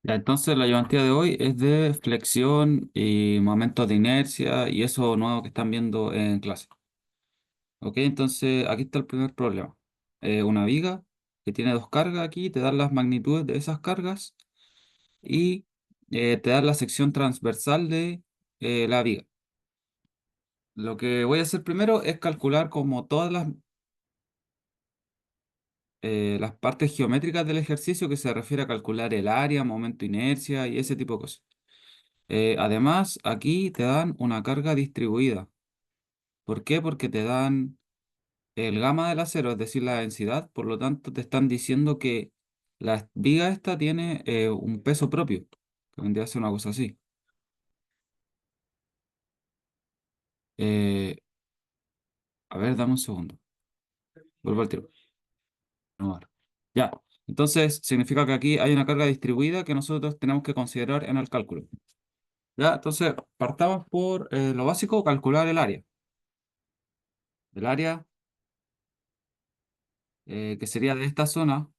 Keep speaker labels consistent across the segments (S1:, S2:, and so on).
S1: Ya, entonces la ayudantía de hoy es de flexión y momentos de inercia y eso nuevo que están viendo en clase. Ok, entonces aquí está el primer problema. Una viga que tiene dos cargas aquí, te dan las magnitudes de esas cargas y te dan la sección transversal de la viga. Lo que voy a hacer primero es calcular como todas las partes geométricas del ejercicio que se refiere a calcular el área, momento de inercia y ese tipo de cosas. Además, aquí te dan una carga distribuida. ¿Por qué? Porque te dan el gamma del acero, es decir, la densidad. Por lo tanto, te están diciendo que la viga esta tiene un peso propio, que vendría a ser una cosa así. Eh, a ver, dame un segundo. Vuelvo al tiro. No, ahora. Ya. Entonces, significa que aquí hay una carga distribuida que nosotros tenemos que considerar en el cálculo. Ya, entonces, partamos por lo básico, calcular el área. El área que sería de esta zona.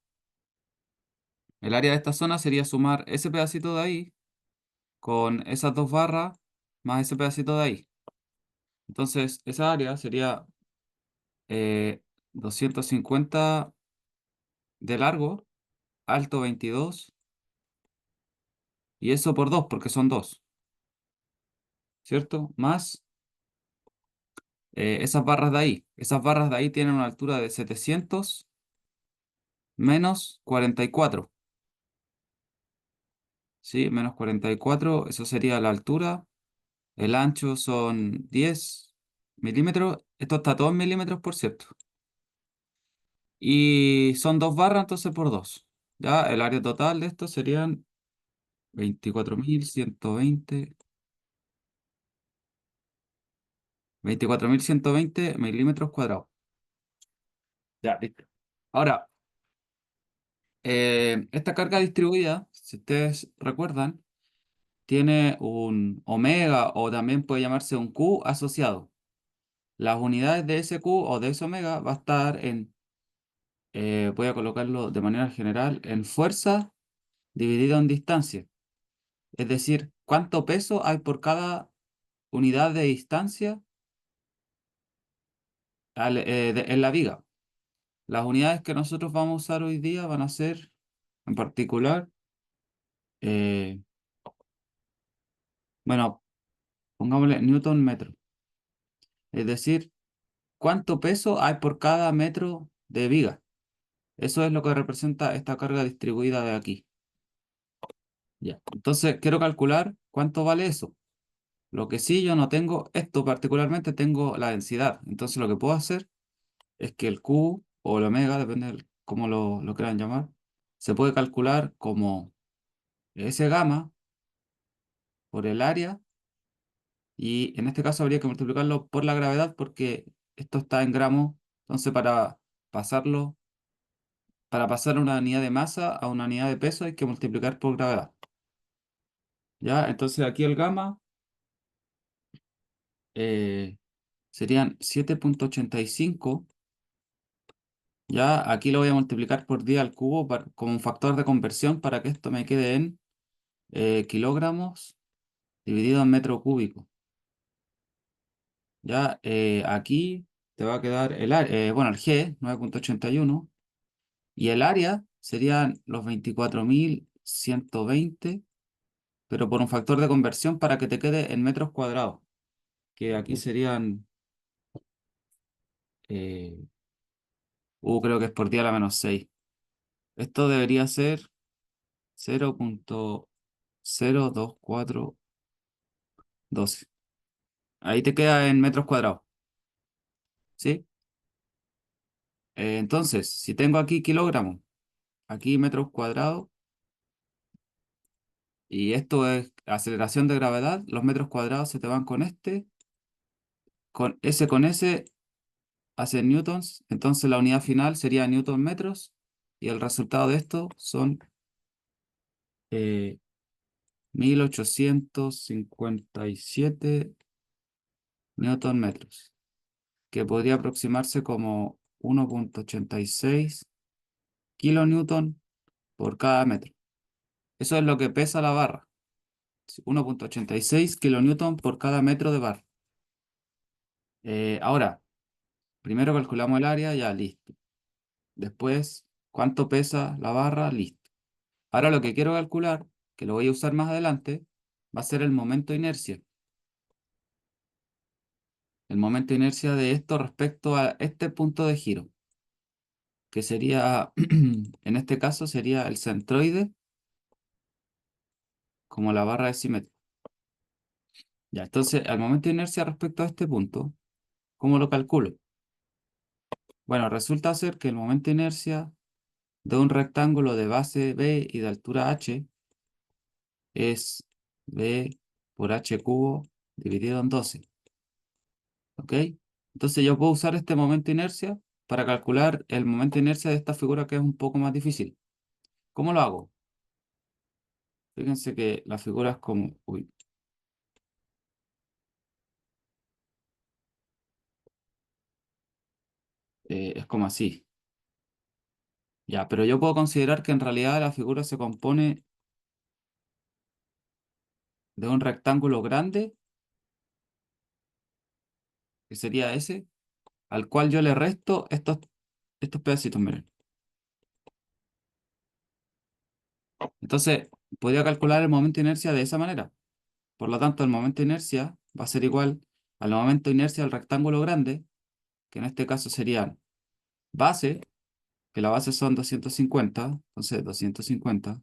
S1: El área de esta zona sería sumar ese pedacito de ahí con esas dos barras más ese pedacito de ahí. Entonces, esa área sería eh, 250 de largo, alto 22, y eso por 2 porque son dos, ¿cierto? Más esas barras de ahí. Esas barras de ahí tienen una altura de 700 menos 44, ¿sí? Menos 44, eso sería la altura. El ancho son 10 milímetros. Esto está todo en milímetros, por cierto. Y son dos barras, entonces por dos. Ya, el área total de esto serían 24.120 24.120 milímetros cuadrados. Ya, listo. Ahora, esta carga distribuida, si ustedes recuerdan, tiene un omega o también puede llamarse un Q asociado. Las unidades de ese Q o de ese omega va a estar voy a colocarlo de manera general, en fuerza dividido en distancia. Es decir, cuánto peso hay por cada unidad de distancia en la viga. Las unidades que nosotros vamos a usar hoy día van a ser, en particular, eh, bueno, pongámosle newton metro. Es decir, cuánto peso hay por cada metro de viga. Eso es lo que representa esta carga distribuida de aquí. Ya. Entonces, quiero calcular cuánto vale eso. Lo que sí yo no tengo, esto particularmente tengo la densidad. Entonces, lo que puedo hacer es que el Q o el omega, depende de cómo lo quieran llamar, se puede calcular como ese gamma por el área y en este caso habría que multiplicarlo por la gravedad porque esto está en gramos, entonces pasarlo, para pasar una unidad de masa a una unidad de peso hay que multiplicar por gravedad. ¿Ya? Entonces aquí el gamma eh, serían 7,85. Ya aquí lo voy a multiplicar por 10 al cubo como un factor de conversión para que esto me quede en kilogramos dividido en metro cúbico. Ya aquí te va a quedar bueno, el G, 9,81, y el área serían los 24.120, pero por un factor de conversión para que te quede en metros cuadrados, que aquí serían, eh, creo que es por 10 a la menos 6. Esto debería ser 0,02412. Ahí te queda en metros cuadrados, ¿sí? Entonces, si tengo aquí kilogramos, aquí metros cuadrados, y esto es aceleración de gravedad, los metros cuadrados se te van con ese hace newtons, entonces la unidad final sería newton metros, y el resultado de esto son eh, 1857 newton metros, que podría aproximarse como 1,86 kilonewton por cada metro. Eso es lo que pesa la barra. 1,86 kilonewton por cada metro de barra. Ahora, primero calculamos el área, ya listo. Después, ¿cuánto pesa la barra? Listo. Ahora lo que quiero calcular, que lo voy a usar más adelante, va a ser el momento de inercia. El momento de inercia de esto respecto a este punto de giro, que sería, en este caso, sería el centroide como la barra de simetría. Ya, entonces, al momento de inercia respecto a este punto, ¿cómo lo calculo? Bueno, resulta ser que el momento de inercia de un rectángulo de base B y de altura h es B por h cubo dividido en 12. ¿Ok? Entonces yo puedo usar este momento de inercia para calcular el momento de inercia de esta figura que es un poco más difícil. ¿Cómo lo hago? Fíjense que la figura es como, uy, es como así. Ya, pero yo puedo considerar que en realidad la figura se compone de un rectángulo grande, que sería ese, al cual yo le resto estos pedacitos, miren. Entonces, podría calcular el momento de inercia de esa manera. Por lo tanto, el momento de inercia va a ser igual al momento de inercia del rectángulo grande, que en este caso serían base, que la base son 250, entonces 250,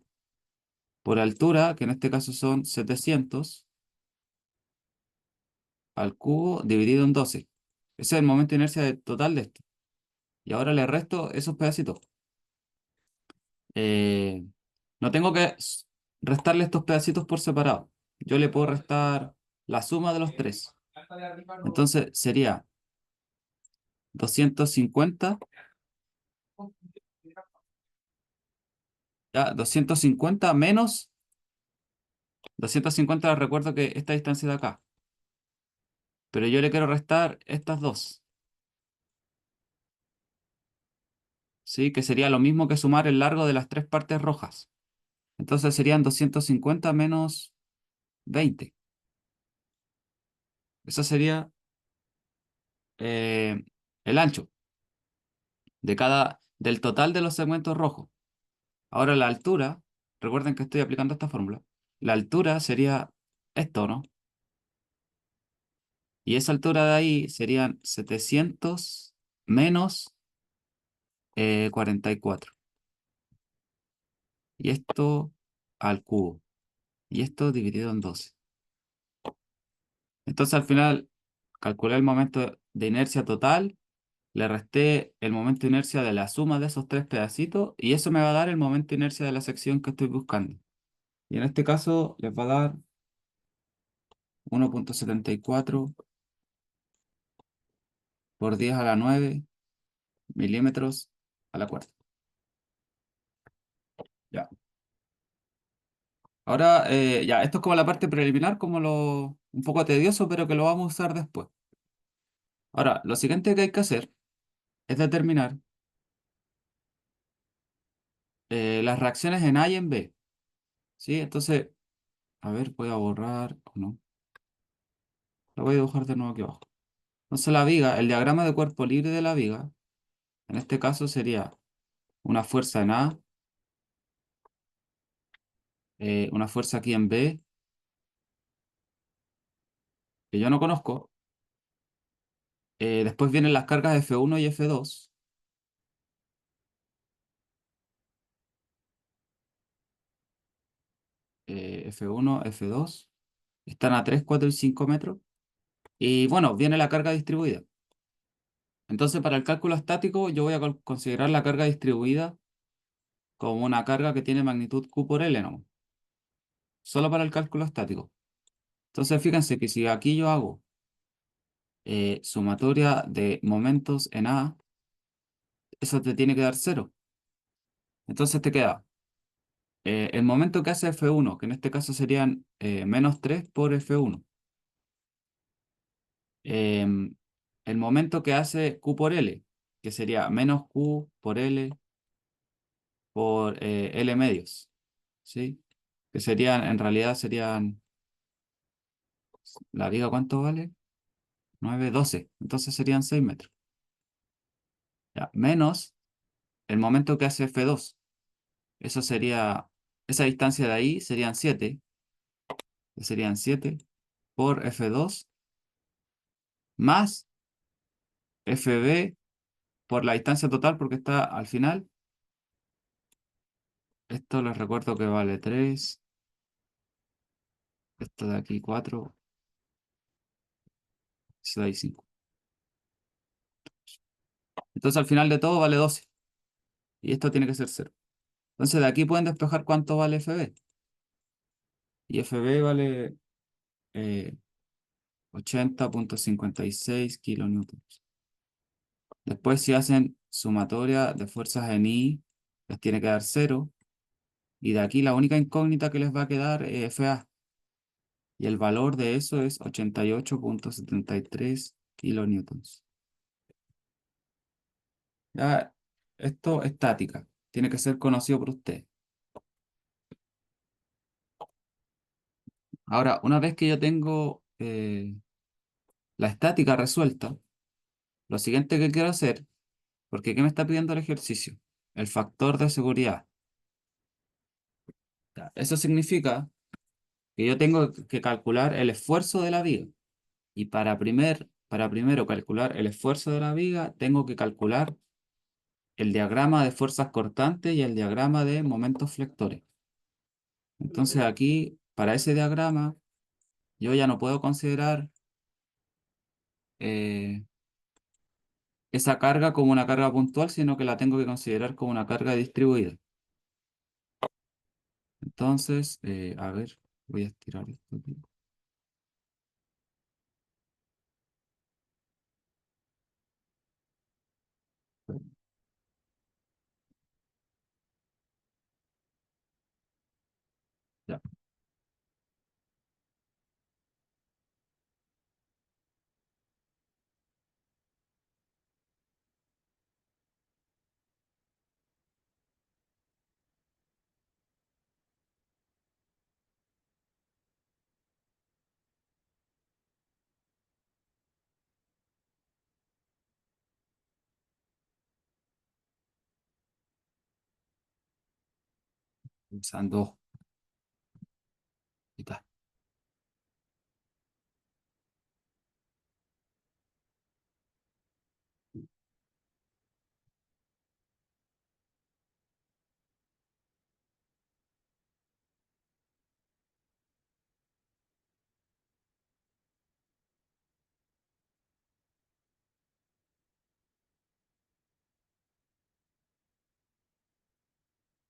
S1: por altura, que en este caso son 700, al cubo dividido en 12. Ese es el momento de inercia total de esto. Y ahora le resto esos pedacitos. Eh, no tengo que restarle estos pedacitos por separado. Yo le puedo restar la suma de los tres. Entonces sería 250, ya, 250 menos 250, recuerdo que esta distancia de acá, pero yo le quiero restar estas dos, ¿sí? Que sería lo mismo que sumar el largo de las tres partes rojas. Entonces serían 250 menos 20. Eso sería eh, el ancho del total de los segmentos rojos. Ahora la altura, recuerden que estoy aplicando esta fórmula, la altura sería esto, ¿no? Y esa altura de ahí serían 700 menos 44. Y esto al cubo. Y esto dividido en 12. Entonces al final calculé el momento de inercia total, le resté el momento de inercia de la suma de esos tres pedacitos y eso me va a dar el momento de inercia de la sección que estoy buscando. Y en este caso les va a dar 1,74 por 10 a la 9 milímetros a la cuarta. Ya. Ahora, ya, esto es como la parte preliminar, un poco tedioso, pero que lo vamos a usar después. Ahora, lo siguiente que hay que hacer es determinar las reacciones en A y en B. ¿Sí? Entonces, a ver, voy a borrar o no. Lo voy a dibujar de nuevo aquí abajo. Entonces, la viga, el diagrama de cuerpo libre de la viga, en este caso sería una fuerza en A, una fuerza aquí en B, que yo no conozco. Después vienen las cargas F1 y F2. F1, F2. Están a 3, 4 y 5 metros. Y bueno, viene la carga distribuida. Entonces, para el cálculo estático, yo voy a considerar la carga distribuida como una carga que tiene magnitud Q por L, ¿no? Solo para el cálculo estático. Entonces, fíjense que si aquí yo hago sumatoria de momentos en A, eso te tiene que dar cero. Entonces te queda el momento que hace F1, que en este caso serían menos 3 por F1. Em, el momento que hace Q por L, que sería menos Q por L por L medios. ¿Sí? que serían, en realidad serían, ¿la viga cuánto vale? 9 12 entonces serían 6 metros. Ya, menos el momento que hace F2, eso sería, esa distancia de ahí serían 7, que serían 7 por F2 más FB por la distancia total porque está al final. Esto les recuerdo que vale 3, esto de aquí 4, eso de ahí 5. Entonces al final de todo vale 12 y esto tiene que ser 0. Entonces de aquí pueden despejar cuánto vale FB. Y FB vale eh, 80,56 kilonewtons. Después si hacen sumatoria de fuerzas en I, les tiene que dar 0. Y de aquí la única incógnita que les va a quedar es FA. Y el valor de eso es 88,73 kilonewtons. Ya, esto es estática. Tiene que ser conocido por usted. Ahora, una vez que yo tengo la estática resuelta, lo siguiente que quiero hacer, porque ¿qué me está pidiendo el ejercicio? El factor de seguridad. Ya, eso significa que yo tengo que calcular el esfuerzo de la viga. Y para primero calcular el esfuerzo de la viga, tengo que calcular el diagrama de fuerzas cortantes y el diagrama de momentos flectores. Entonces aquí, para ese diagrama, yo ya no puedo considerar eh, esa carga como una carga puntual, sino que la tengo que considerar como una carga distribuida. Entonces, a ver, voy a estirar esto aquí. Ya, usando, y tal.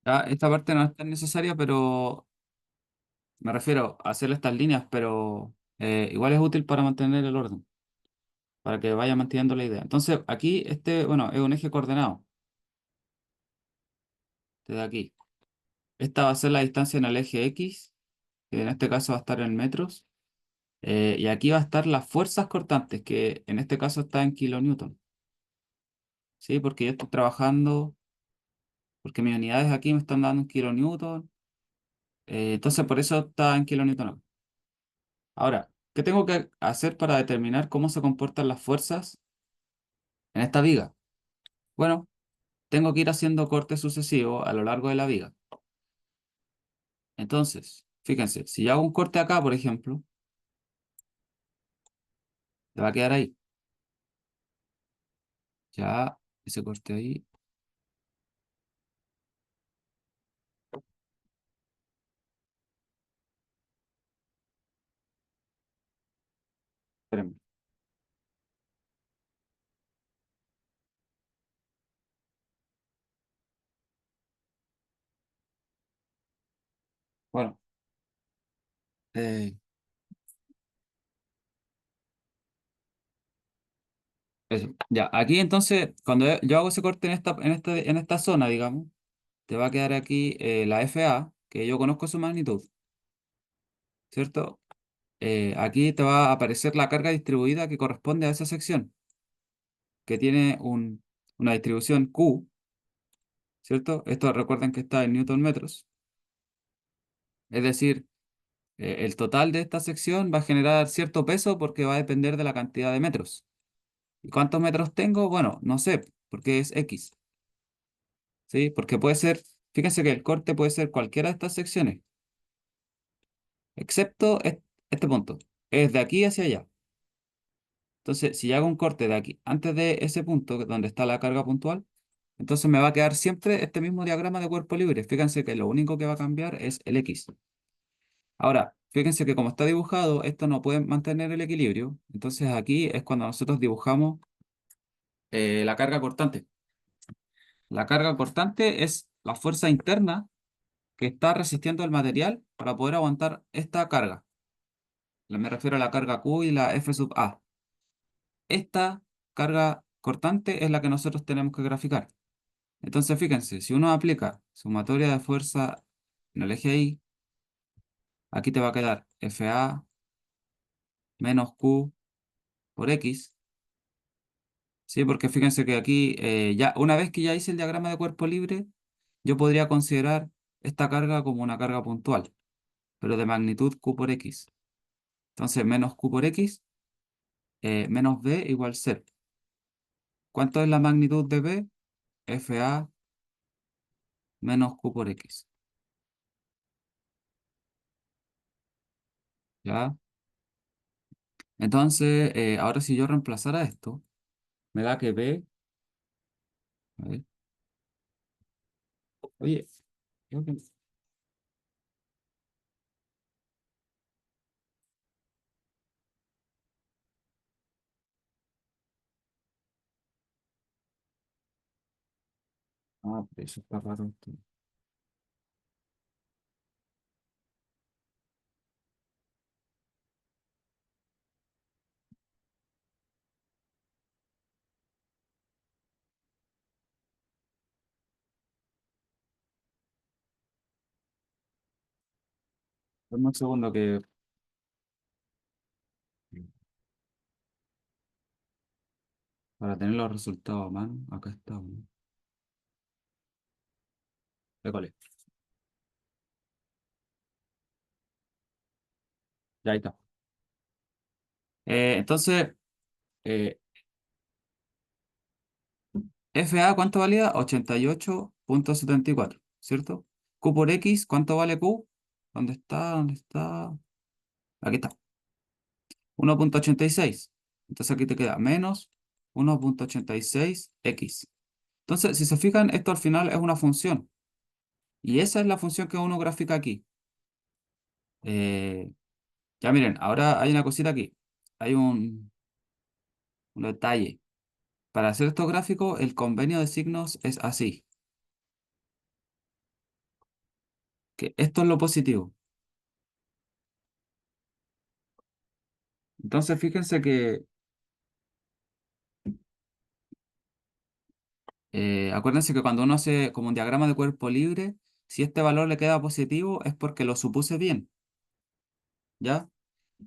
S1: Ya, esta parte no es tan necesaria, pero me refiero a hacer estas líneas, pero igual es útil para mantener el orden, para que vaya manteniendo la idea. Entonces, aquí este, bueno, es un eje coordenado, desde aquí. Esta va a ser la distancia en el eje X, que en este caso va a estar en metros. Y aquí va a estar las fuerzas cortantes, que en este caso está en kilonewton. ¿Sí? Porque yo estoy trabajando, porque mis unidades aquí me están dando un kilonewton. Entonces por eso está en kilonewton. Ahora, ¿qué tengo que hacer para determinar cómo se comportan las fuerzas en esta viga? Bueno, tengo que ir haciendo cortes sucesivos a lo largo de la viga. Entonces, fíjense, si yo hago un corte acá, por ejemplo, le va a quedar ahí. Ya, ese corte ahí. Espérenme. Bueno, eh, eso. Ya, aquí entonces, cuando yo hago ese corte en esta zona, digamos, te va a quedar aquí la FA, que yo conozco su magnitud, ¿cierto? Aquí te va a aparecer la carga distribuida que corresponde a esa sección, que tiene una distribución Q, ¿cierto? Esto recuerden que está en newton metros. Es decir, el total de esta sección va a generar cierto peso porque va a depender de la cantidad de metros. ¿Y cuántos metros tengo? Bueno, no sé, porque es X, ¿sí? Porque puede ser, fíjense que el corte puede ser cualquiera de estas secciones, excepto este punto. Es de aquí hacia allá. Entonces, si yo hago un corte de aquí, antes de ese punto, donde está la carga puntual, entonces me va a quedar siempre este mismo diagrama de cuerpo libre. Fíjense que lo único que va a cambiar es el X. Ahora, fíjense que como está dibujado, esto no puede mantener el equilibrio. Entonces aquí es cuando nosotros dibujamos la carga cortante. La carga cortante es la fuerza interna que está resistiendo el material para poder aguantar esta carga. Me refiero a la carga Q y la F sub A. Esta carga cortante es la que nosotros tenemos que graficar. Entonces, fíjense, si uno aplica sumatoria de fuerza en el eje Y, aquí te va a quedar FA menos Q por X. Sí, porque fíjense que aquí, ya una vez que ya hice el diagrama de cuerpo libre, yo podría considerar esta carga como una carga puntual, pero de magnitud Q por X. Entonces, menos Q por X, menos B igual 0. ¿Cuánto es la magnitud de B? FA menos Q por X. ¿Ya? Entonces, ahora si yo reemplazara esto, me da que B, a ver, oye, creo que, pero eso está raro esto. Dame un segundo que, para tener los resultados a mano, acá está, ¿no? École, ya ahí está. Entonces, eh, FA, ¿cuánto valía? 88,74, ¿cierto? Q por X, ¿cuánto vale Q? ¿Dónde está? ¿Dónde está? Aquí está. 1,86. Entonces aquí te queda menos 1,86x. Entonces, si se fijan, esto al final es una función. Y esa es la función que uno grafica aquí. Eh, ya miren, ahora hay una cosita aquí. Hay un detalle. Para hacer estos gráficos, el convenio de signos es así. Que esto es lo positivo. Entonces, fíjense que, acuérdense que cuando uno hace como un diagrama de cuerpo libre, si este valor le queda positivo es porque lo supuse bien, ¿ya?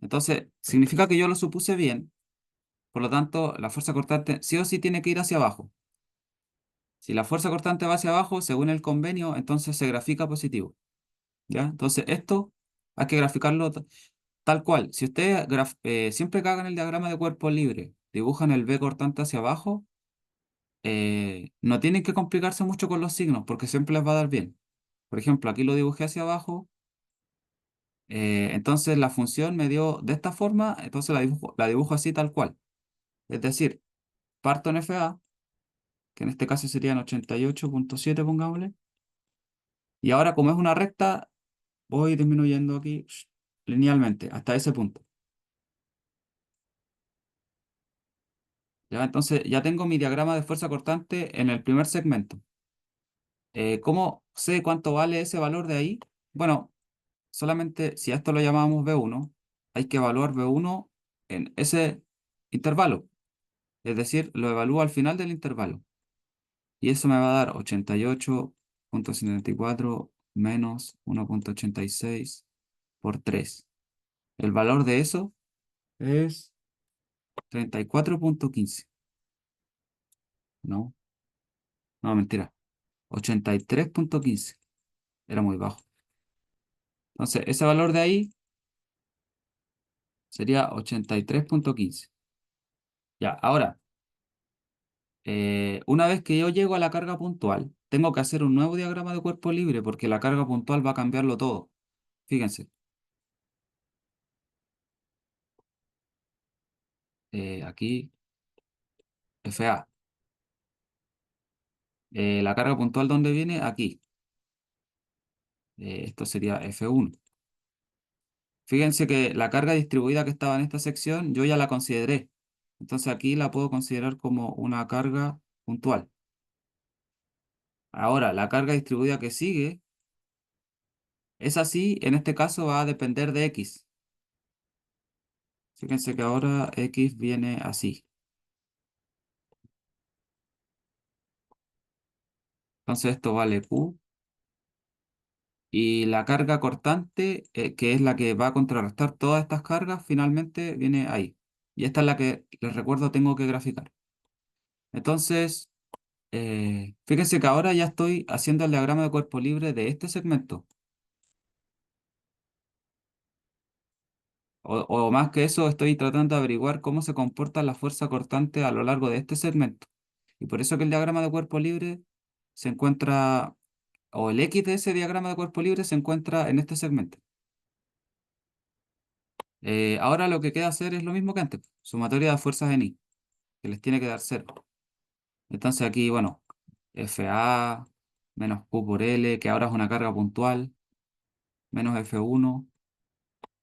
S1: Entonces, significa que yo lo supuse bien, por lo tanto, la fuerza cortante sí o sí tiene que ir hacia abajo. Si la fuerza cortante va hacia abajo, según el convenio, entonces se grafica positivo, ¿ya? Entonces, esto hay que graficarlo tal cual. Si ustedes siempre que hagan el diagrama de cuerpo libre, dibujan el B cortante hacia abajo, no tienen que complicarse mucho con los signos, porque siempre les va a dar bien. Por ejemplo, aquí lo dibujé hacia abajo, entonces la función me dio de esta forma, entonces la dibujo así tal cual. Es decir, parto en FA, que en este caso serían 88,7, pongámosle. Y ahora, como es una recta, voy disminuyendo aquí linealmente hasta ese punto. ¿Ya? Entonces, ya tengo mi diagrama de fuerza cortante en el primer segmento. ¿Cómo sé cuánto vale ese valor de ahí? Bueno, solamente si a esto lo llamamos B1, hay que evaluar B1 en ese intervalo. Es decir, lo evalúo al final del intervalo. Y eso me va a dar 88,74 menos 1,86 por 3. El valor de eso es 34,15. No, no, mentira. 83,15. Era muy bajo. Entonces, ese valor de ahí sería 83,15. Ya, ahora, una vez que yo llego a la carga puntual, tengo que hacer un nuevo diagrama de cuerpo libre porque la carga puntual va a cambiarlo todo. Fíjense, aquí FA. La carga puntual, ¿dónde viene? Aquí. Esto sería F1. Fíjense que la carga distribuida que estaba en esta sección yo ya la consideré. Entonces aquí la puedo considerar como una carga puntual. Ahora, la carga distribuida que sigue es así, en este caso va a depender de X. Fíjense que ahora X viene así. Entonces esto vale Q. Y la carga cortante, que es la que va a contrarrestar todas estas cargas, finalmente viene ahí. Y esta es la que, les recuerdo, tengo que graficar. Entonces, fíjense que ahora ya estoy haciendo el diagrama de cuerpo libre de este segmento. O más que eso, estoy tratando de averiguar cómo se comporta la fuerza cortante a lo largo de este segmento. Y por eso que el diagrama de cuerpo libre se encuentra, o el X de ese diagrama de cuerpo libre se encuentra en este segmento. Ahora lo que queda hacer es lo mismo que antes, sumatoria de fuerzas en I, que les tiene que dar cero. Entonces aquí, bueno, FA menos Q por L, que ahora es una carga puntual, menos F1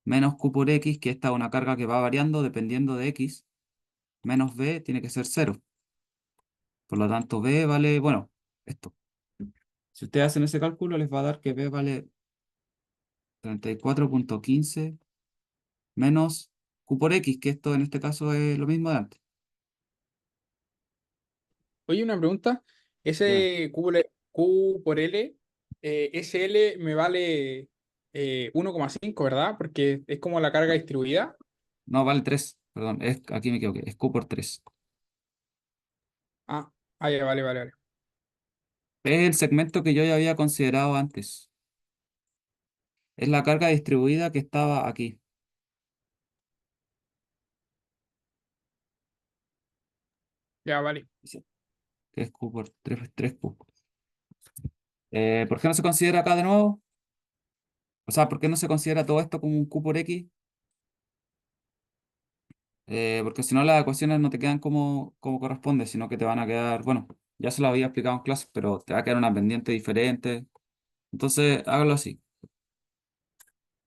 S1: menos Q por X, que esta es una carga que va variando dependiendo de X, menos B tiene que ser cero. Por lo tanto, B vale, bueno, esto. Si ustedes hacen ese cálculo, les va a dar que B vale 34,15 menos Q por X, que esto en este caso es lo mismo de antes.
S2: Oye, una pregunta.
S1: Bien.
S2: Ese Q por L, ese L me vale 1,5, ¿verdad? Porque es como la carga distribuida.
S1: No, vale 3, perdón, aquí me equivoqué, es Q por 3.
S2: Ah, ya, vale, vale, vale.
S1: Es el segmento que yo ya había considerado antes. Es la carga distribuida que estaba aquí,
S2: Ya, vale.
S1: sí, que es Q por 3 Q. ¿Por qué no se considera acá de nuevo? O sea, ¿por qué no se considera todo esto como un Q por X? Porque si no las ecuaciones no te quedan como corresponde, sino que te van a quedar, bueno, ya se lo había explicado en clase, pero te va a quedar una pendiente diferente. Entonces, hágalo así.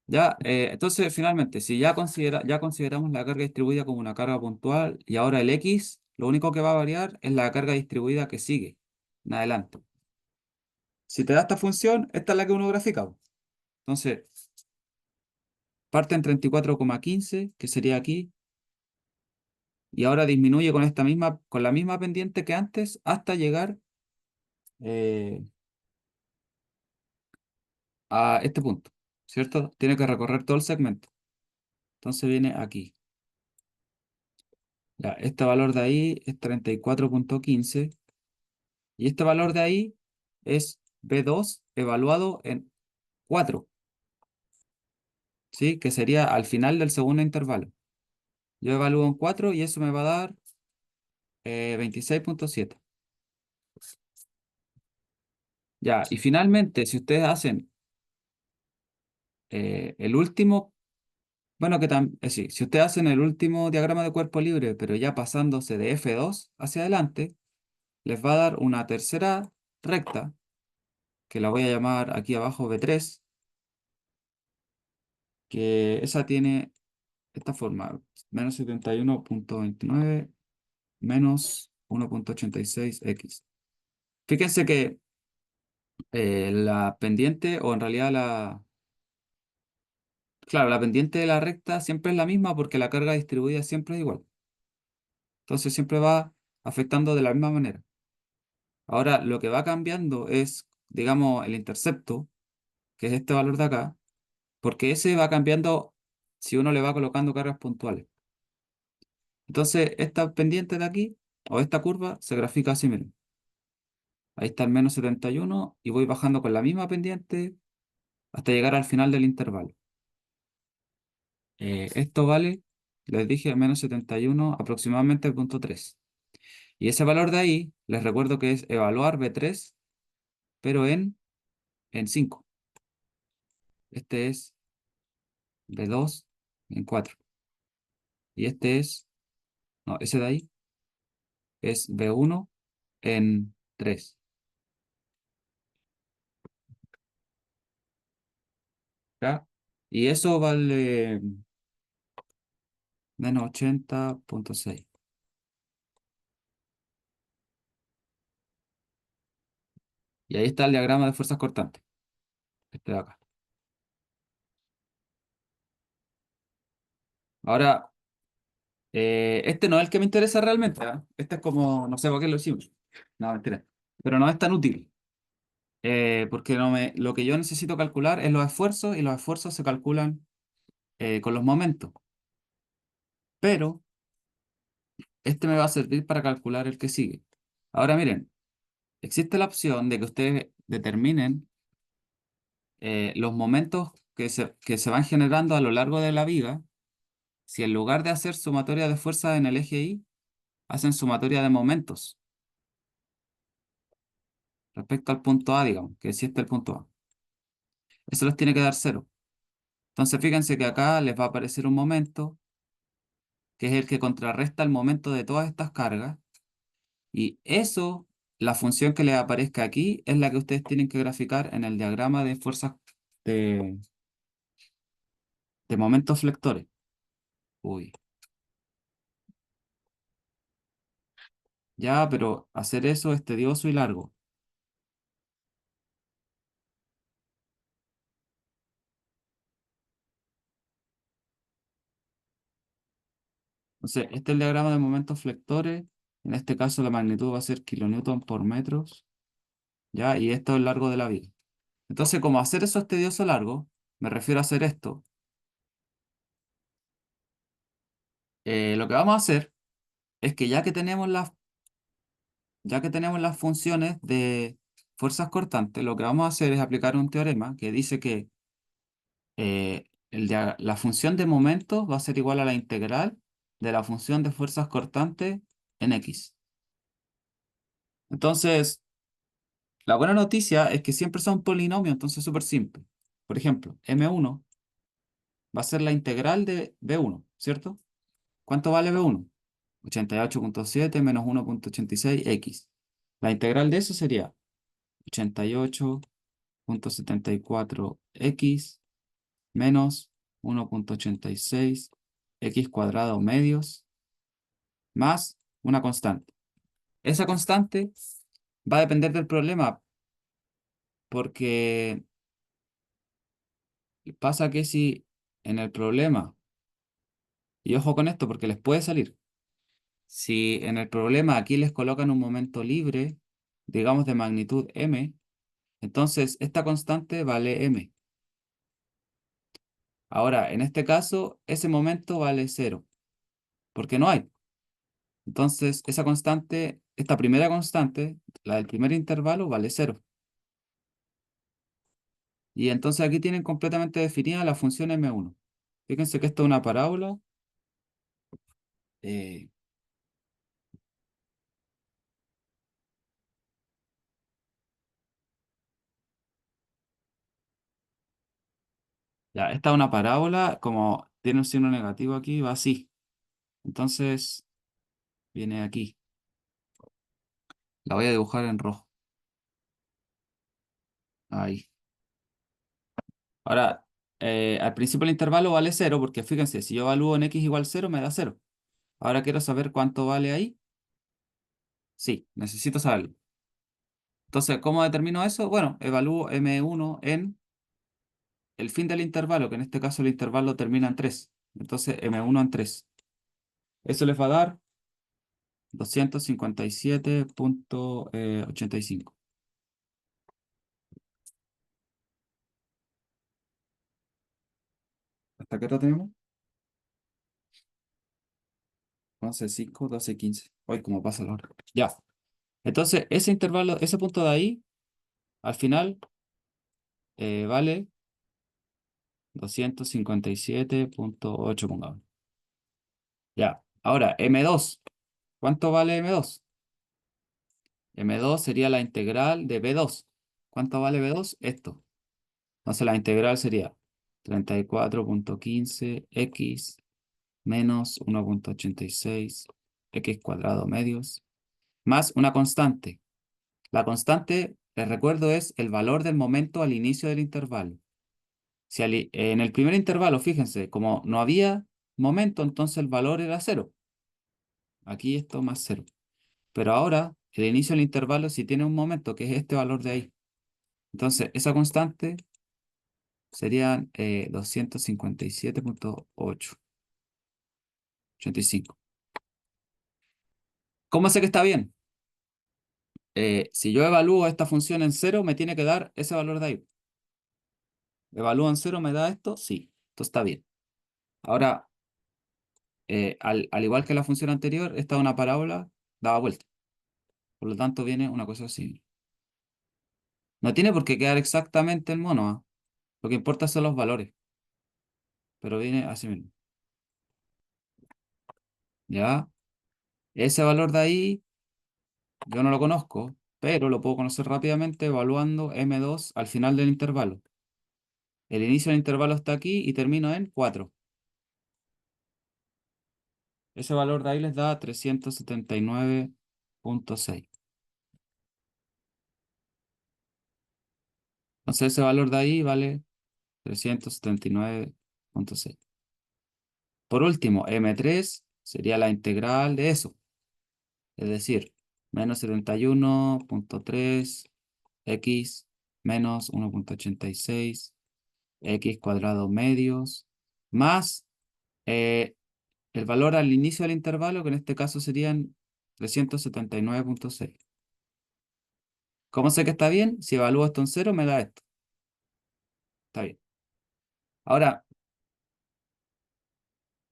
S1: Ya, entonces, finalmente, si ya consideramos la carga distribuida como una carga puntual y ahora el X, lo único que va a variar es la carga distribuida que sigue en adelante. Si te da esta función, esta es la que uno grafica, po. Entonces, parte en 34,15, que sería aquí, y ahora disminuye con la misma pendiente que antes hasta llegar eh, a este punto, ¿cierto? Tiene que recorrer todo el segmento. Entonces viene aquí. Ya, este valor de ahí es 34,15 y este valor de ahí es B2 evaluado en 4, ¿sí? Que sería al final del segundo intervalo. Yo evalúo en 4 y eso me va a dar 26,7. Ya, y finalmente, si ustedes hacen el último, bueno, sí, si ustedes hacen el último diagrama de cuerpo libre, pero ya pasándose de F2 hacia adelante, les va a dar una tercera recta, que la voy a llamar aquí abajo B3, que esa tiene esta forma, menos 71,29 menos 1,86x. Fíjense que la pendiente, o en realidad claro, la pendiente de la recta siempre es la misma porque la carga distribuida siempre es igual. Entonces siempre va afectando de la misma manera. Ahora, lo que va cambiando es, digamos, el intercepto, que es este valor de acá, porque ese va cambiando si uno le va colocando cargas puntuales. Entonces, esta pendiente de aquí, o esta curva, se grafica así, miren. Ahí está el menos 71 y voy bajando con la misma pendiente hasta llegar al final del intervalo. Esto vale, les dije, -71 aproximadamente punto 3. Y ese valor de ahí, les recuerdo que es evaluar B3, pero en 5. Este es B2 en 4. Y este es, no, ese de ahí es B1 en 3. ¿Ya? Y eso vale -80,6. Y ahí está el diagrama de fuerzas cortantes. Este de acá. Ahora, este no es el que me interesa realmente, ¿ah? Este es como, no sé por qué lo hicimos. No, mentira. Pero no es tan útil. Porque lo que yo necesito calcular es los esfuerzos y los esfuerzos se calculan con los momentos. Pero este me va a servir para calcular el que sigue. Ahora miren, existe la opción de que ustedes determinen los momentos que se van generando a lo largo de la viga, si en lugar de hacer sumatoria de fuerzas en el eje Y, hacen sumatoria de momentos respecto al punto A, digamos, que si este es el punto A. Eso les tiene que dar cero. Entonces fíjense que acá les va a aparecer un momento, que es el que contrarresta el momento de todas estas cargas, y eso, la función que les aparezca aquí, es la que ustedes tienen que graficar en el diagrama de fuerzas de, de momentos flectores. Uy, ya, pero hacer eso es tedioso y largo. Entonces, este es el diagrama de momentos flectores. En este caso, la magnitud va a ser kilonewton por metros, ¿ya? Y esto es el largo de la viga. Entonces, como hacer eso es tedioso largo, me refiero a hacer esto. Lo que vamos a hacer es que ya que tenemos las funciones de fuerzas cortantes, lo que vamos a hacer es aplicar un teorema que dice que la función de momento va a ser igual a la integral de la función de fuerzas cortantes en X. Entonces, la buena noticia es que siempre son polinomios, entonces es súper simple. Por ejemplo, M1 va a ser la integral de B1, ¿cierto? ¿Cuánto vale B1? 88,7 menos 1,86x. La integral de eso sería 88,74x menos 1,86x cuadrado medios más una constante. Esa constante va a depender del problema porque pasa que si en el problema, y ojo con esto porque les puede salir, si en el problema aquí les colocan un momento libre, digamos de magnitud m, entonces esta constante vale m. Ahora, en este caso, ese momento vale cero, porque no hay. Entonces, esa constante, esta primera constante, la del primer intervalo, vale cero. Y entonces aquí tienen completamente definida la función m1. Fíjense que esto es una parábola. eh, ya, esta es una parábola, como tiene un signo negativo aquí, va así. Entonces, viene aquí. La voy a dibujar en rojo. Ahí. Ahora, al principio el intervalo vale cero, porque fíjense, si yo evalúo en x igual cero, me da cero. Ahora quiero saber cuánto vale ahí. Sí, necesito saberlo. Entonces, ¿cómo determino eso? Bueno, evalúo M1 en el fin del intervalo, que en este caso el intervalo termina en 3. Entonces, M1 en 3. Eso les va a dar 257,85. ¿Hasta qué hora tenemos? 11:05, 12:15. Hoy, como pasa la hora. Ya. Entonces, ese intervalo, ese punto de ahí, al final, vale. 257,8 pongamos. Ya, ahora M2. ¿Cuánto vale M2? M2 sería la integral de B2. ¿Cuánto vale B2? Esto. Entonces la integral sería 34,15 x menos 1,86 x cuadrado medios más una constante. La constante, les recuerdo, es el valor del momento al inicio del intervalo. Si en el primer intervalo, fíjense, como no había momento, entonces el valor era cero. Aquí esto más cero. Pero ahora, el inicio del intervalo sí tiene un momento, que es este valor de ahí. Entonces, esa constante serían 257,885. ¿Cómo sé que está bien? Si yo evalúo esta función en cero, me tiene que dar ese valor de ahí. ¿Evalúo en cero, me da esto? Sí, esto está bien. Ahora, al igual que la función anterior, esta es una parábola dada vuelta. Por lo tanto, viene una cosa así. No tiene por qué quedar exactamente el mono, ¿ah? Lo que importa son los valores, pero viene así mismo. ¿Ya? Ese valor de ahí yo no lo conozco, pero lo puedo conocer rápidamente evaluando M2 al final del intervalo. El inicio del intervalo está aquí y termino en 4. Ese valor de ahí les da 379,6. Entonces ese valor de ahí vale 379,6. Por último, M3 sería la integral de eso, es decir, menos 71,3 x menos 1,86 x cuadrado medios más eh, el valor al inicio del intervalo, que en este caso serían 379,6. ¿Cómo sé que está bien? Si evalúo esto en cero, me da esto. Está bien. Ahora,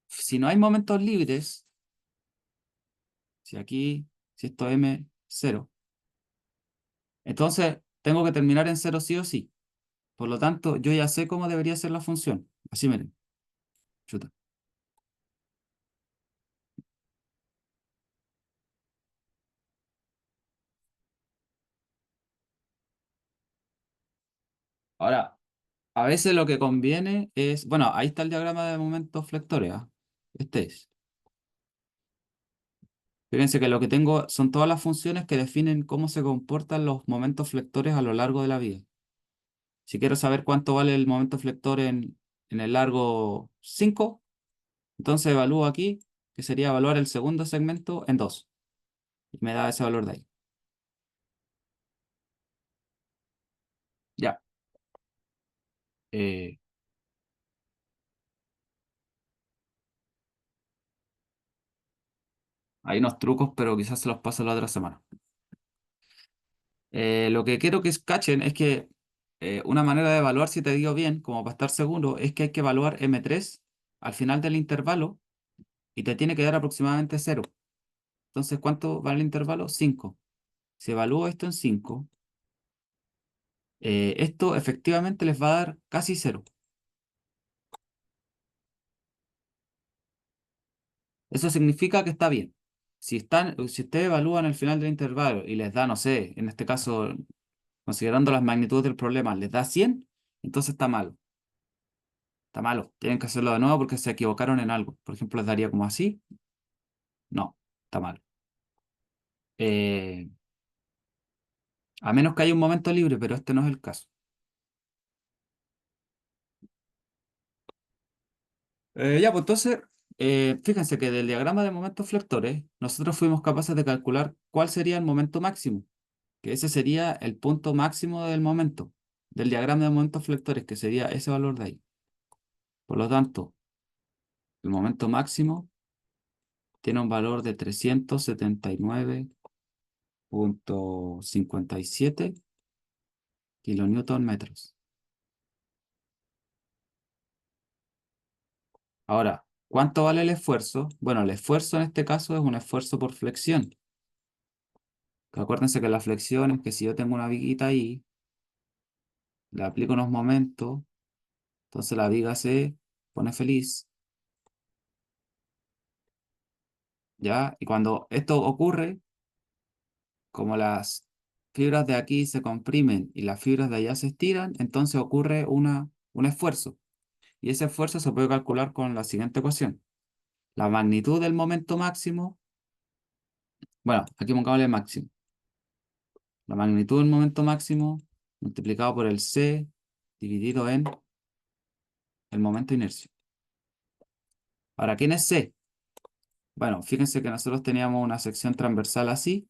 S1: si no hay momentos libres, si esto es M cero, entonces tengo que terminar en cero sí o sí. Por lo tanto, yo ya sé cómo debería ser la función. Así miren. Chuta. Ahora, a veces lo que conviene es, bueno, ahí está el diagrama de momentos flectores, ¿ah? Este es. Fíjense que lo que tengo son todas las funciones que definen cómo se comportan los momentos flectores a lo largo de la vía. Si quiero saber cuánto vale el momento flector en el largo 5, entonces evalúo aquí, que sería evaluar el segundo segmento en 2. Y me da ese valor de ahí. Ya. Eh, Hay unos trucos, pero quizás se los paso la otra semana. Lo que quiero que cachen es que una manera de evaluar si te dio bien, como para estar seguro, es que hay que evaluar M3 al final del intervalo y te tiene que dar aproximadamente cero. Entonces, ¿cuánto vale el intervalo? 5. Si evalúo esto en 5, esto efectivamente les va a dar casi cero. Eso significa que está bien. Si ustedes evalúan el final del intervalo y les da, no sé, en este caso, considerando las magnitudes del problema, les da 100, entonces está malo. Está malo. Tienen que hacerlo de nuevo porque se equivocaron en algo. Por ejemplo, les daría como así. No, está mal. Eh, a menos que haya un momento libre, pero este no es el caso. Ya, pues entonces, fíjense que del diagrama de momentos flectores, nosotros fuimos capaces de calcular cuál sería el momento máximo, que ese sería el punto máximo del momento, del diagrama de momentos flectores, que sería ese valor de ahí. Por lo tanto, el momento máximo tiene un valor de 379,57 kilonewton metros. Ahora, ¿cuánto vale el esfuerzo? Bueno, el esfuerzo en este caso es un esfuerzo por flexión. Que acuérdense que la flexión es que si yo tengo una viguita ahí, le aplico unos momentos, Entonces la viga se pone feliz, ¿ya? Y cuando esto ocurre, como las fibras de aquí se comprimen y las fibras de allá se estiran, entonces ocurre un esfuerzo. Y ese esfuerzo se puede calcular con la siguiente ecuación. La magnitud del momento máximo, bueno, aquí pongámosle máximo. La magnitud del momento máximo multiplicado por el c dividido en el momento de inercia. Ahora, ¿quién es c? Bueno, fíjense que nosotros teníamos una sección transversal así.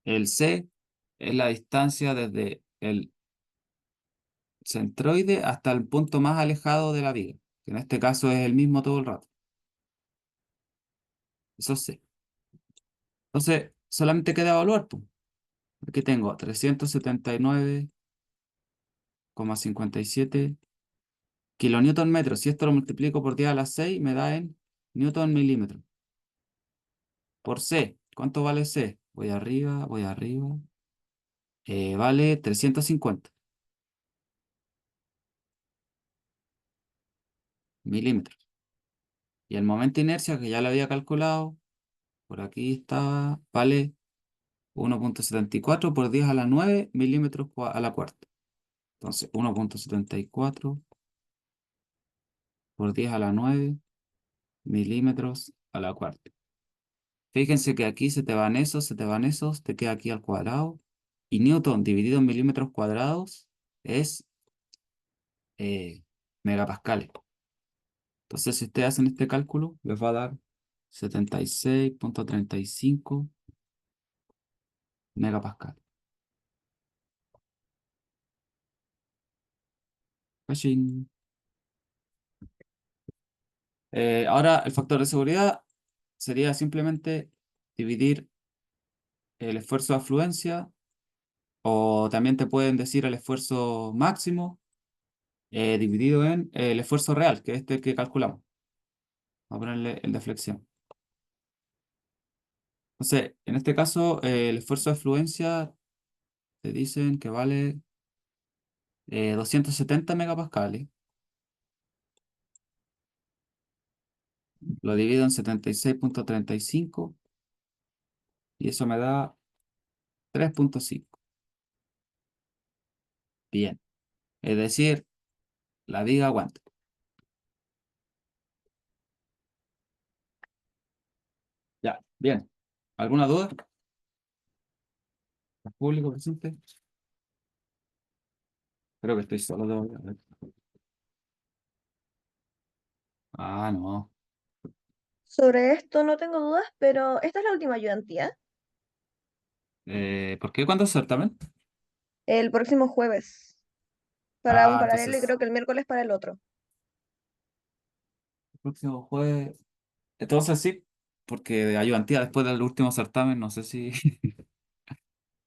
S1: El c es la distancia desde el centroide hasta el punto más alejado de la viga, que en este caso es el mismo todo el rato. Eso es c. Entonces, solamente queda evaluar, pues. Aquí tengo 379,57 kilonewton metros. Si esto lo multiplico por 10 a la 6, me da en newton milímetro. Por C, ¿cuánto vale C? Voy arriba, voy arriba. Vale 350 milímetros. Y el momento de inercia, que ya lo había calculado, por aquí está, vale 1,74 por 10 a la 9 milímetros a la cuarta. Entonces, 1,74 por 10 a la 9 milímetros a la cuarta. Fíjense que aquí se te van esos, se te van esos, te queda aquí al cuadrado. Y Newton dividido en milímetros cuadrados es megapascales. Entonces, si ustedes hacen este cálculo, les va a dar 76,35 megapascales. Cachín. Ahora, el factor de seguridad sería simplemente dividir el esfuerzo de afluencia, o también te pueden decir el esfuerzo máximo dividido en el esfuerzo real, que es este que calculamos. Vamos a ponerle el de flexión. Entonces, en este caso, el esfuerzo de fluencia te dicen que vale 270 megapascales. Lo divido en 76,35 y eso me da 3,5. Bien. Es decir, la viga aguanta. Ya, bien. ¿Alguna duda? ¿El público presente? Creo que estoy solo todavía. A ver. Ah, no.
S3: Sobre esto no tengo dudas, pero esta es la última ayudantía.
S1: ¿Por qué? ¿Cuándo es el certamen?
S3: El próximo jueves para un
S1: Ah,
S3: paralelo y
S1: entonces,
S3: creo que el miércoles para el otro.
S1: el próximo jueves. Entonces sí, porque de ayudantía después del último certamen, no sé si.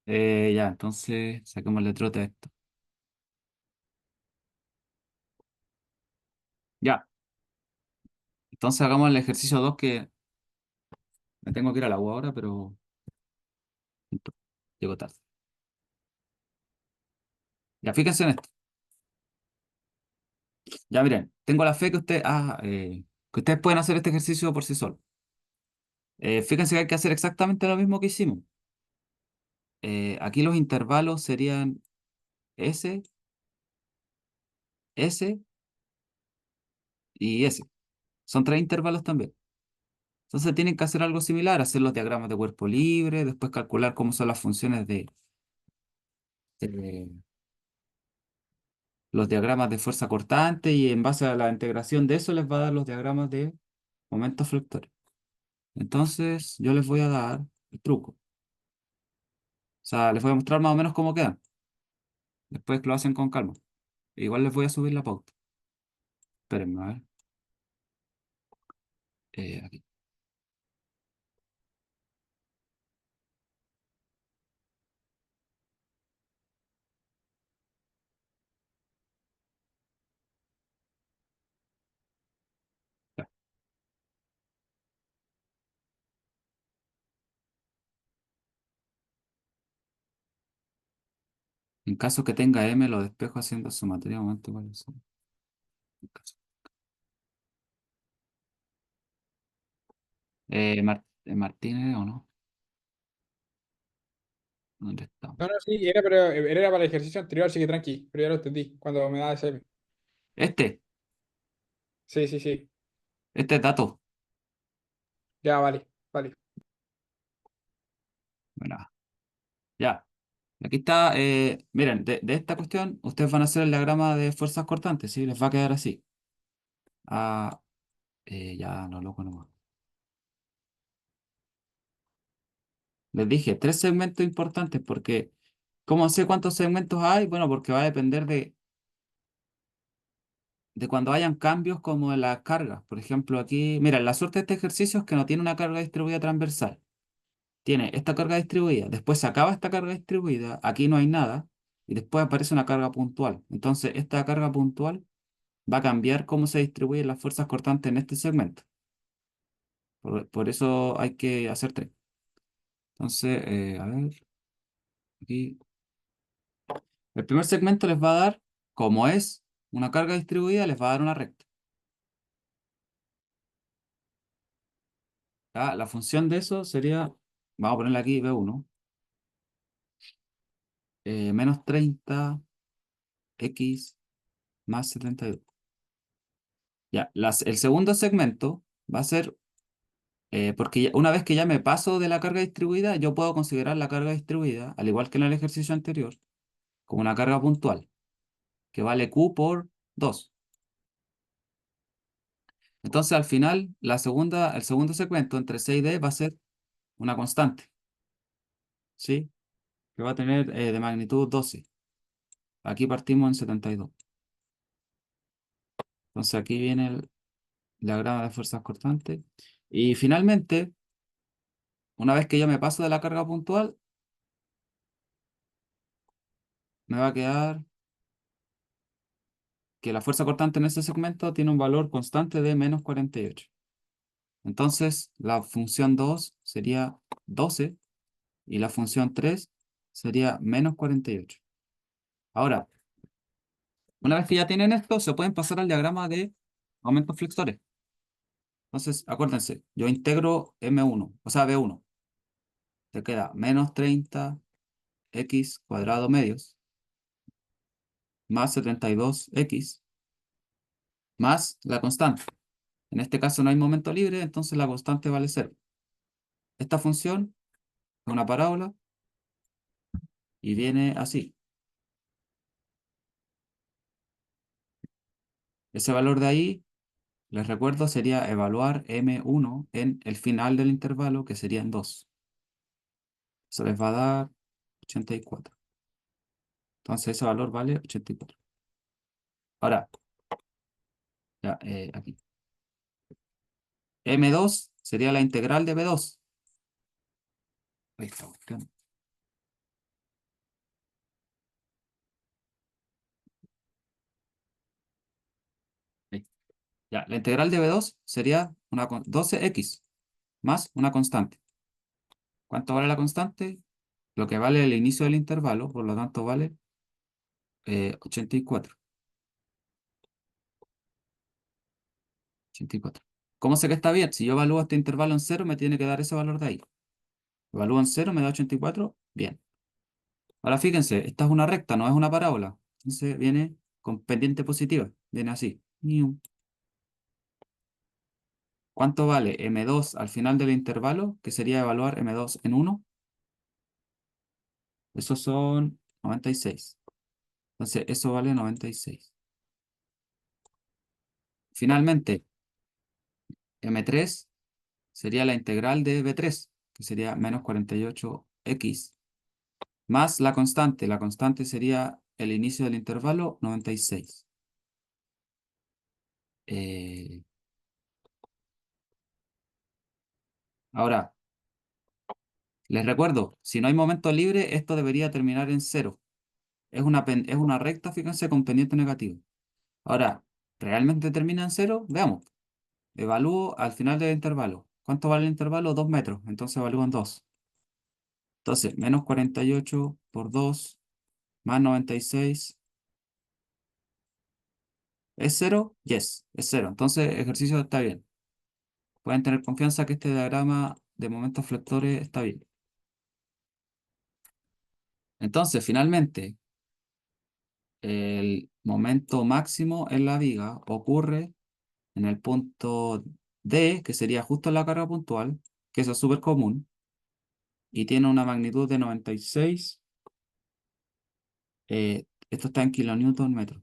S1: Ya, entonces saquemos el trote a esto. Ya, entonces hagamos el ejercicio 2 que me tengo que ir a la U ahora, pero llego tarde. Ya, fíjense en esto. Ya, miren, tengo la fe que ustedes pueden hacer este ejercicio por sí solos. Fíjense que hay que hacer exactamente lo mismo que hicimos. Aquí los intervalos serían S, S y S. Son tres intervalos también. Entonces tienen que hacer algo similar, hacer los diagramas de cuerpo libre, después calcular cómo son las funciones de los diagramas de fuerza cortante y en base a la integración de eso les va a dar los diagramas de momentos flectores. Entonces yo les voy a dar el truco. O sea, les voy a mostrar más o menos cómo quedan. Después que lo hacen con calma. Igual les voy a subir la pauta. Espérenme, a ver. Aquí. Ya. En caso que tenga M, lo despejo haciendo sumatoria momento igual a cero. En caso- Martínez o no. ¿Dónde está?
S2: No, no, sí, era, pero era para el ejercicio anterior, así que tranqui, pero ya lo entendí cuando me da ese.
S1: Este,
S2: Sí, sí, sí.
S1: este es dato.
S2: Ya, vale, vale.
S1: Bueno, ya. Aquí está, miren, de esta cuestión, ustedes van a hacer el diagrama de fuerzas cortantes, ¿sí? Les va a quedar así. Ah, ya, no, loco, no. Les dije, tres segmentos importantes, porque, ¿cómo sé cuántos segmentos hay? Bueno, porque va a depender de cuando hayan cambios como en las cargas. Por ejemplo, aquí, mira, la suerte de este ejercicio es que no tiene una carga distribuida transversal. Tiene esta carga distribuida, después se acaba esta carga distribuida, aquí no hay nada, y después aparece una carga puntual. Entonces, esta carga puntual va a cambiar cómo se distribuyen las fuerzas cortantes en este segmento. Por eso hay que hacer tres. Entonces, a ver, aquí. El primer segmento les va a dar, como es una carga distribuida, les va a dar una recta. La función de eso sería, vamos a ponerle aquí B1, menos 30 x más 72. Ya, el segundo segmento va a ser, porque una vez que ya me paso de la carga distribuida, yo puedo considerar la carga distribuida, al igual que en el ejercicio anterior, como una carga puntual, que vale Q por 2. Entonces, al final, el segundo segmento entre C y D va a ser una constante, ¿sí? Que va a tener de magnitud 12. Aquí partimos en 72. Entonces, aquí viene el diagrama de fuerzas cortantes. Y finalmente, una vez que yo me paso de la carga puntual, me va a quedar que la fuerza cortante en ese segmento tiene un valor constante de menos 48. Entonces, la función 2 sería 12 y la función 3 sería menos 48. Ahora, una vez que ya tienen esto, se pueden pasar al diagrama de aumentos flexores. Entonces, acuérdense, yo integro M1, o sea, B1. Te queda menos 30 x cuadrado medios más 72x más la constante. En este caso no hay momento libre, entonces la constante vale cero. Esta función es una parábola y viene así. Ese valor de ahí, les recuerdo, sería evaluar M1 en el final del intervalo, que serían 2. Eso les va a dar 84. Entonces ese valor vale 84. Ahora, ya, aquí. M2 sería la integral de B2. Ahí está, cuestión. Ahí. Ya, la integral de B2 sería 12x más una constante. ¿Cuánto vale la constante? Lo que vale el inicio del intervalo, por lo tanto vale 84. 84. ¿Cómo sé que está bien? Si yo evalúo este intervalo en cero, me tiene que dar ese valor de ahí. Evalúo en cero, me da 84. Bien. Ahora fíjense, esta es una recta, no es una parábola. Entonces viene con pendiente positiva. Viene así. Ñiu. ¿Cuánto vale M2 al final del intervalo? Que sería evaluar M2 en 1. Esos son 96. Entonces, eso vale 96. Finalmente, M3 sería la integral de B3, que sería menos 48x, más la constante. La constante sería el inicio del intervalo, 96. Eh, ahora, les recuerdo, si no hay momento libre, esto debería terminar en cero. Es una recta, fíjense, con pendiente negativo. Ahora, ¿realmente termina en cero? Veamos. Evalúo al final del intervalo. ¿Cuánto vale el intervalo? 2 metros. Entonces evalúo en 2. Entonces, menos 48 por 2 más 96. ¿Es cero? Yes, es cero. Entonces, el ejercicio está bien. Pueden tener confianza que este diagrama de momentos flectores está bien. Entonces, finalmente, el momento máximo en la viga ocurre en el punto D, que sería justo en la carga puntual, que eso es súper común, y tiene una magnitud de 96. Esto está en kilonewton metro.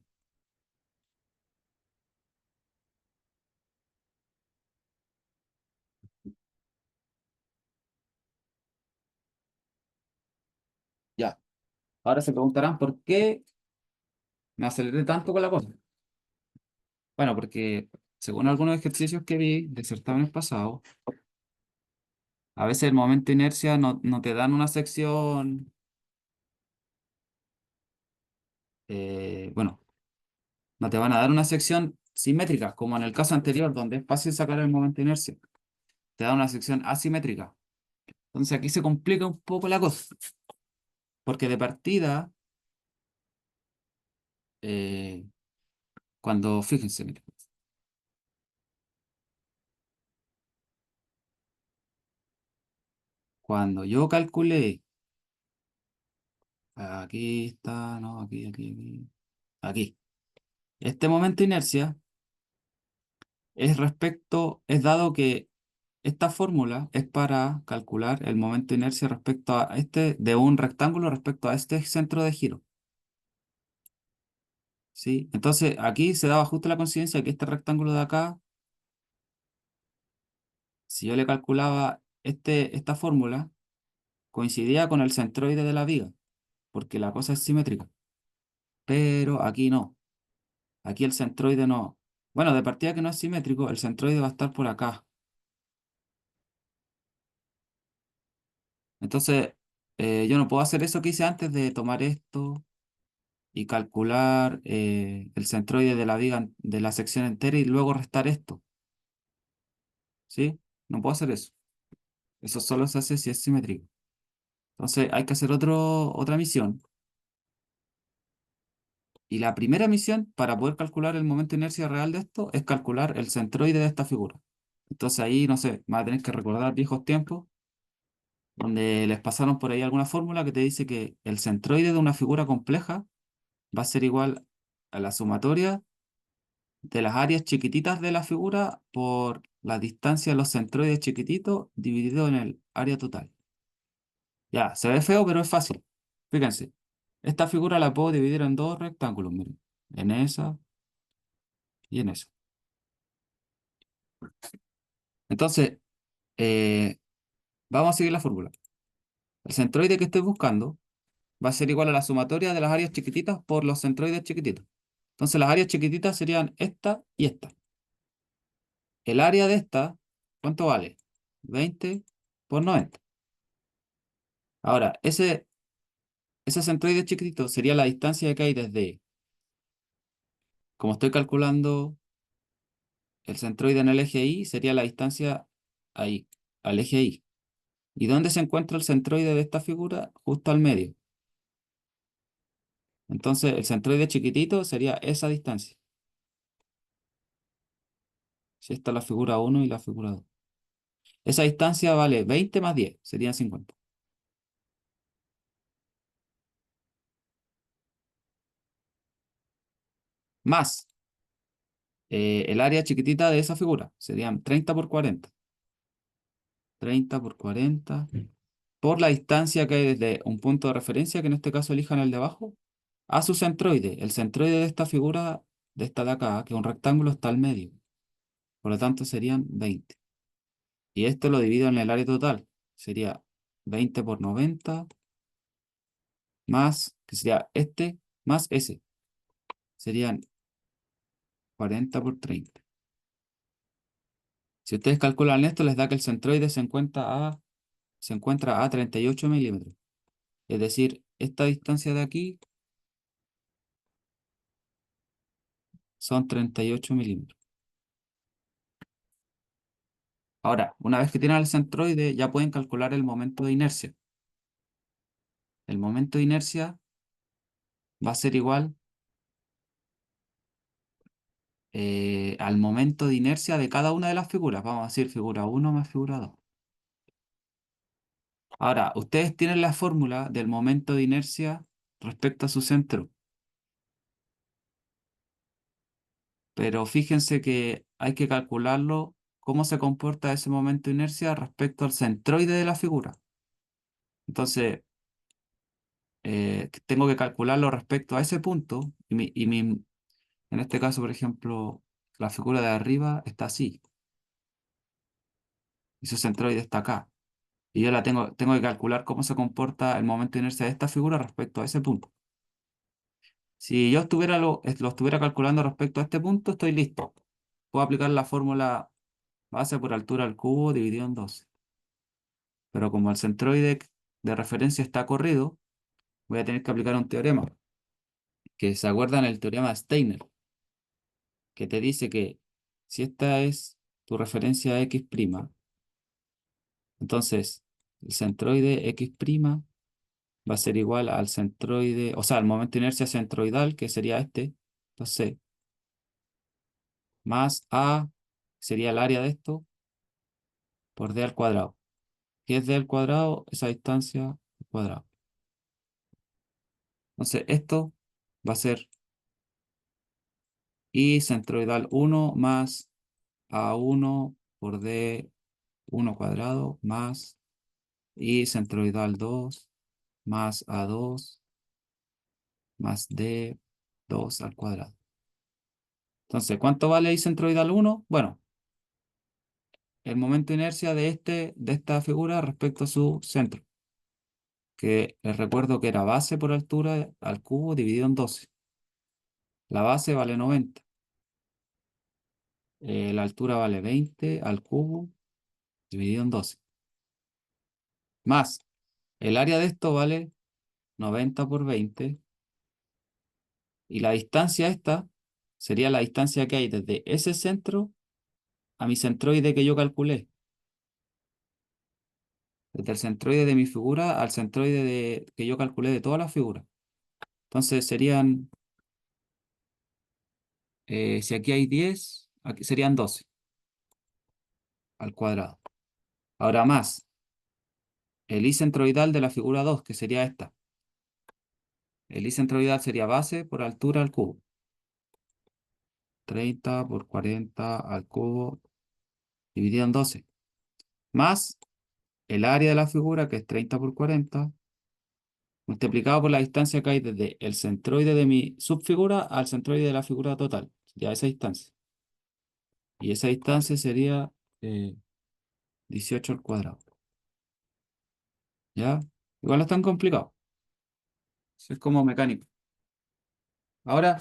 S1: Ya. Ahora se preguntarán por qué me aceleré tanto con la cosa. Bueno, porque según algunos ejercicios que vi de certámenes pasados, a veces el momento de inercia no te dan una sección, bueno, no te van a dar una sección simétrica, como en el caso anterior, donde es fácil sacar el momento de inercia. Te da una sección asimétrica. Entonces aquí se complica un poco la cosa, porque de partida, eh, fíjense, miren, cuando yo calculé, aquí está, no, aquí, este momento de inercia es dado que esta fórmula es para calcular el momento de inercia respecto a de un rectángulo respecto a este centro de giro, ¿sí? Entonces aquí se daba justo la coincidencia que este rectángulo de acá, si yo le calculaba esta fórmula, coincidía con el centroide de la viga, porque la cosa es simétrica. Pero aquí no, aquí el centroide no. Bueno, de partida que no es simétrico, el centroide va a estar por acá. Entonces, yo no puedo hacer eso que hice antes de tomar esto y calcular el centroide de la viga de la sección entera y luego restar esto, ¿sí? No puedo hacer eso. Eso solo se hace si es simétrico. Entonces hay que hacer otra misión. Y la primera misión para poder calcular el momento de inercia real de esto es calcular el centroide de esta figura. Entonces ahí, no sé, vas a tener que recordar viejos tiempos donde les pasaron por ahí alguna fórmula que te dice que el centroide de una figura compleja va a ser igual a la sumatoria de las áreas chiquititas de la figura por la distancia de los centroides chiquititos dividido en el área total. Ya, se ve feo, pero es fácil. Fíjense, esta figura la puedo dividir en dos rectángulos, miren, en esa y en esa. Entonces, eh, vamos a seguir la fórmula. El centroide que estoy buscando va a ser igual a la sumatoria de las áreas chiquititas por los centroides chiquititos. Entonces, las áreas chiquititas serían esta y esta. El área de esta, ¿cuánto vale? 20 por 90. Ahora, ese centroide chiquitito sería la distancia que hay desde, como estoy calculando el centroide en el eje Y, sería la distancia ahí, al eje Y. ¿Y dónde se encuentra el centroide de esta figura? Justo al medio. Entonces, el centroide chiquitito sería esa distancia. Si esta es la figura 1 y la figura 2. Esa distancia vale 20 más 10, serían 50. Más el área chiquitita de esa figura, serían 30 por 40. 30 por 40 por la distancia que hay desde un punto de referencia, que en este caso elijan el de abajo, a su centroide. El centroide de esta figura, de esta de acá, que es un rectángulo, está al medio. Por lo tanto, serían 20. Y esto lo divido en el área total. Sería 20 por 90 más, que sería este, más ese. Serían 40 por 30. Si ustedes calculan esto, les da que el centroide se encuentra a 38 milímetros. Es decir, esta distancia de aquí son 38 milímetros. Ahora, una vez que tienen el centroide, ya pueden calcular el momento de inercia. El momento de inercia va a ser igual al momento de inercia de cada una de las figuras. Vamos a decir figura 1 más figura 2. Ahora, ustedes tienen la fórmula del momento de inercia respecto a su centro, pero fíjense que hay que calcularlo cómo se comporta ese momento de inercia respecto al centroide de la figura. Entonces, tengo que calcularlo respecto a ese punto en este caso, por ejemplo, la figura de arriba está así y su centroide está acá. Y yo tengo que calcular cómo se comporta el momento de inercia de esta figura respecto a ese punto. Si yo lo estuviera calculando respecto a este punto, estoy listo. Puedo aplicar la fórmula base por altura al cubo dividido en 12. Pero como el centroide de referencia está corrido, voy a tener que aplicar un teorema, que se acuerdan el teorema de Steiner, que te dice que si esta es tu referencia X', entonces el centroide X' va a ser igual al centroide, o sea, al momento de inercia centroidal, que sería este, entonces, más A sería el área de esto por D al cuadrado. ¿Qué es D al cuadrado? Esa distancia al cuadrado. Entonces, esto va a ser I centroidal 1 más A1 por D1 cuadrado más I centroidal 2 más A2 más D2 al cuadrado. Entonces, ¿cuánto vale I centroidal 1? Bueno, el momento de inercia de esta figura respecto a su centro, que les recuerdo que era base por altura al cubo dividido en 12. La base vale 90. La altura vale 20 al cubo dividido en 12. Más, el área de esto vale 90 por 20. Y la distancia esta sería la distancia que hay desde ese centro a mi centroide que yo calculé. Desde el centroide de mi figura al centroide que yo calculé de todas las figuras. Entonces serían, si aquí hay 10, aquí serían 12 al cuadrado. Ahora más, el I centroidal de la figura 2, que sería esta. El I centroidal sería base por altura al cubo. 30 por 40 al cubo dividido en 12. Más el área de la figura, que es 30 por 40, multiplicado por la distancia que hay desde el centroide de mi subfigura al centroide de la figura total. Ya esa distancia. Y esa distancia sería 18 al cuadrado. ¿Ya? Igual no es tan complicado. Eso es como mecánico. Ahora,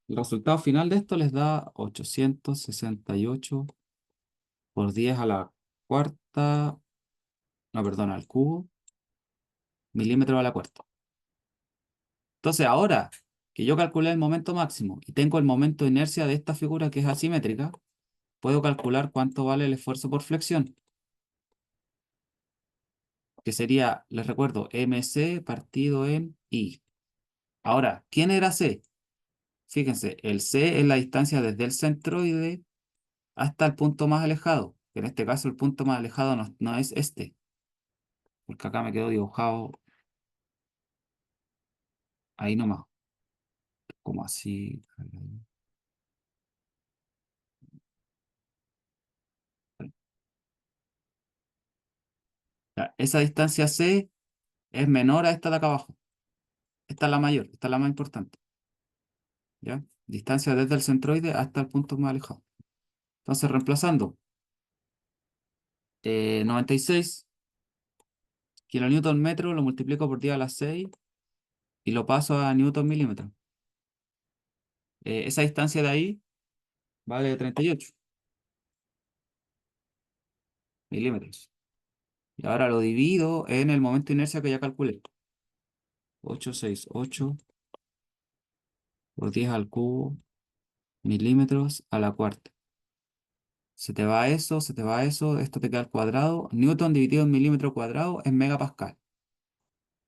S1: el resultado final de esto les da 868 por 10 a la cuarta, no, perdón, al cubo, milímetros a la cuarta. Entonces, ahora que yo calculé el momento máximo y tengo el momento de inercia de esta figura que es asimétrica, puedo calcular cuánto vale el esfuerzo por flexión, que sería, les recuerdo, mc partido en I. Ahora, ¿quién era C? Fíjense, el C es la distancia desde el centroide hasta el punto más alejado, que en este caso el punto más alejado no es este, porque acá me quedó dibujado ahí nomás, como así. Ya, esa distancia C es menor a esta de acá abajo. Esta es la mayor, esta es la más importante. ¿Ya? Distancia desde el centroide hasta el punto más alejado. Entonces, reemplazando 96 kilonewton metro, lo multiplico por 10 a la 6 y lo paso a newton milímetro. Esa distancia de ahí vale 38 milímetros. Y ahora lo divido en el momento de inercia que ya calculé. 868 por 10 al cubo milímetros a la cuarta. Se te va eso, se te va eso, esto te queda al cuadrado. Newton dividido en milímetro cuadrado es megapascal.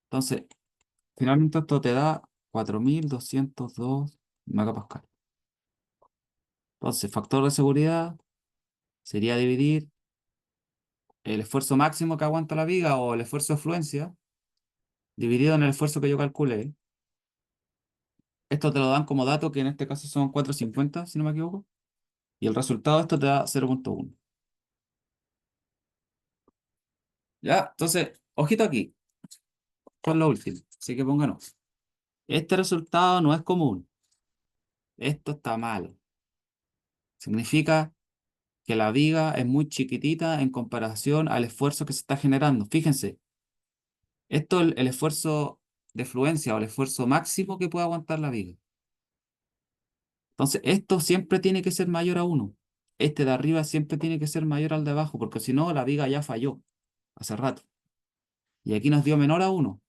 S1: Entonces, finalmente esto te da 4202 megapascal. Entonces, factor de seguridad sería dividir el esfuerzo máximo que aguanta la viga o el esfuerzo de fluencia dividido en el esfuerzo que yo calculé. Esto te lo dan como dato, que en este caso son 450, si no me equivoco. Y el resultado de esto te da 0,1. Ya, entonces, ojito aquí, con lo último. Así que pónganos. Este resultado no es común. Esto está malo. Significa que la viga es muy chiquitita en comparación al esfuerzo que se está generando. Fíjense, esto es el esfuerzo de fluencia o el esfuerzo máximo que puede aguantar la viga. Entonces, esto siempre tiene que ser mayor a 1. Este de arriba siempre tiene que ser mayor al de abajo, porque si no, la viga ya falló hace rato. Y aquí nos dio menor a 1.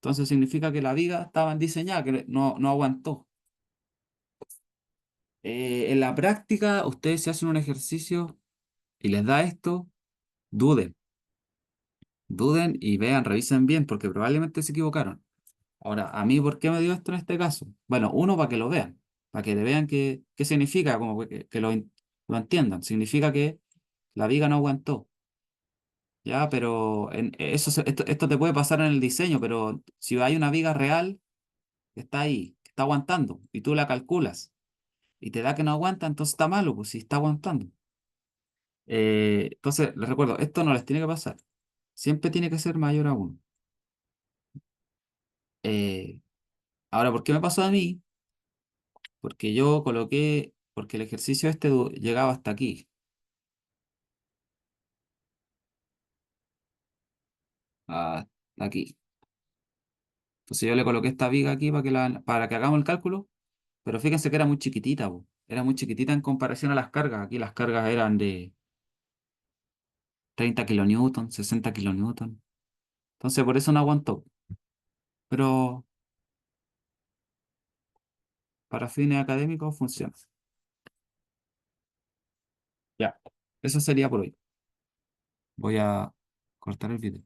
S1: Entonces significa que la viga estaba diseñada, que no aguantó. En la práctica, ustedes se hacen un ejercicio y les da esto, duden. Duden y vean, revisen bien, porque probablemente se equivocaron. Ahora, ¿a mí por qué me dio esto en este caso? Bueno, uno, para que lo vean, para que le vean qué significa, como que lo entiendan. Significa que la viga no aguantó. Ya, pero esto te puede pasar en el diseño, pero si hay una viga real que está ahí, que está aguantando, y tú la calculas y te da que no aguanta, entonces está malo, pues si está aguantando. Entonces, les recuerdo, esto no les tiene que pasar. Siempre tiene que ser mayor a 1. Eh, Ahora, ¿por qué me pasó a mí? Porque el ejercicio este llegaba hasta hasta aquí. Entonces yo le coloqué esta viga aquí para que hagamos el cálculo, pero fíjense que era muy chiquitita, po. Era muy chiquitita en comparación a las cargas. Aquí las cargas eran de 30 kilonewton, 60 kilonewton. Entonces por eso no aguantó. Pero para fines académicos funciona. Ya, eso sería por hoy. Voy a cortar el video.